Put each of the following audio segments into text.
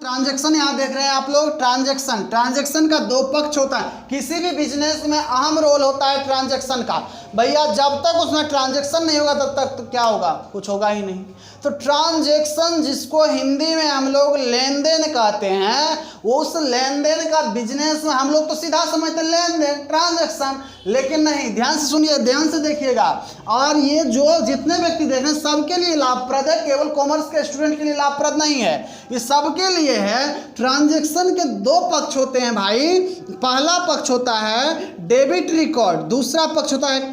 Transaction यहाँ देख रहे हैं आप लोग। ट्रांजैक्शन का दो पक्ष होता है। किसी भी बिजनेस में अहम रोल होता है ट्रांजैक्शन का। भैया जब तक उसमें ट्रांजैक्शन नहीं होगा तब तक तो क्या होगा, कुछ होगा ही नहीं। तो ट्रांजैक्शन जिसको हिंदी में हम लोग लेन देन कहते हैं, उस लेन देन का बिजनेस में हम लोग तो सीधा समझते हैं लेन देन, ट्रांजैक्शन। लेकिन नहीं, ध्यान से सुनिए, ध्यान से देखिएगा। और ये जो जितने व्यक्ति देख रहे हैं सबके लिए लाभप्रद है, केवल कॉमर्स के स्टूडेंट के लिए लाभप्रद नहीं है, ये सबके लिए है। ट्रांजैक्शन के दो पक्ष होते हैं भाई। पहला पक्ष होता है डेबिट रिकॉर्ड, दूसरा पक्ष होता है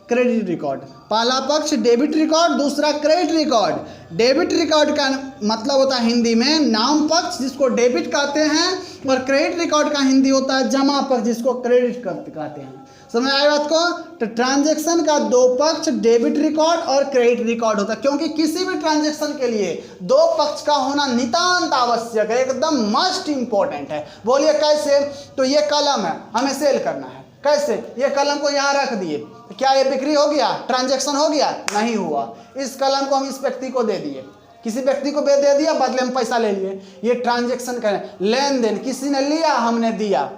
क्रेडिट रिकॉर्ड। पहला पक्ष डेबिट रिकॉर्ड, दूसरा क्रेडिट रिकॉर्ड। डेबिट रिकॉर्ड का मतलब होता है हिंदी में नाम पक्ष, जिसको डेबिट कहते हैं, और क्रेडिट रिकॉर्ड का हिंदी होता है जमा पक्ष, जिसको क्रेडिट कहते हैं। समझ आए बात को? तो ट्रांजैक्शन का दो पक्ष डेबिट रिकॉर्ड और क्रेडिट रिकॉर्ड होता है, क्योंकि किसी भी ट्रांजैक्शन के लिए दो पक्ष का होना नितांत आवश्यक है, एकदम मस्ट इंपॉर्टेंट है। बोलिए कैसे? तो ये कलम है, हमें सेल करना है। कैसे? ये कलम को यहाँ रख दिए, क्या ये बिक्री हो गया, ट्रांजैक्शन हो गया? नहीं हुआ। इस कलम को हम इस व्यक्ति को दे दिए, किसी व्यक्ति को दे दिया, बदले में पैसा ले लिए। ये ट्रांजैक्शन का लेन देन, किसी ने लिया, हमने दिया,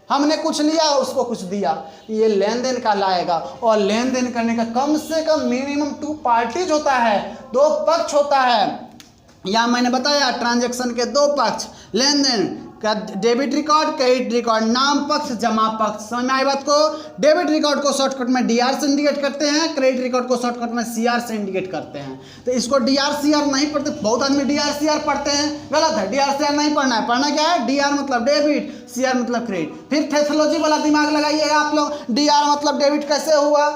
हमने कुछ लिया, उसको कुछ दिया, ये लेन देन का लाएगा। और लेन देन करने का कम से कम मिनिमम 2 पार्टीज होता है, 2 पक्ष होता है। यहाँ मैंने बताया ट्रांजैक्शन के 2 पक्ष, लेन देन का डेबिट रिकॉर्ड, क्रेडिट रिकॉर्ड, नाम पक्ष, जमा पक्ष। समझ में आई बात को? डेबिट रिकॉर्ड को शॉर्टकट में डीआर से इंडिकेट करते हैं, क्रेडिट रिकॉर्ड को शॉर्टकट में सीआर से इंडिकेट करते हैं। तो इसको डीआर सीआर नहीं पढ़ते, बहुत आदमी डीआर सीआर पढ़ते हैं, गलत है। डीआर सीआर नहीं पढ़ना है। पढ़ना क्या है? डीआर मतलब डेबिट, सीआर मतलब क्रेडिट। फिर टेक्नोलॉजी वाला दिमाग लगाइएगा आप लोग। डीआर मतलब डेबिट कैसे हुआ?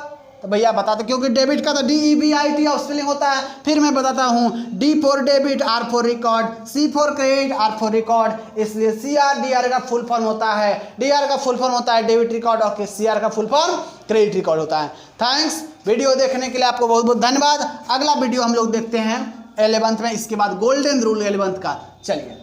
तो भैया बताते, क्योंकि डेबिट का तो DEBIT ऑफ स्पेलिंग होता है। फिर मैं बताता हूँ, D for debit, R for record, C for credit, R for record. इसलिए CR DR का फुल फॉर्म होता है, DR का फुल फॉर्म होता है डेबिट रिकॉर्ड, और CR का फुल फॉर्म क्रेडिट रिकॉर्ड होता है। थैंक्स वीडियो देखने के लिए, आपको बहुत बहुत धन्यवाद। अगला वीडियो हम लोग देखते हैं 11th में, इसके बाद गोल्डन रूल 11th का। चलिए।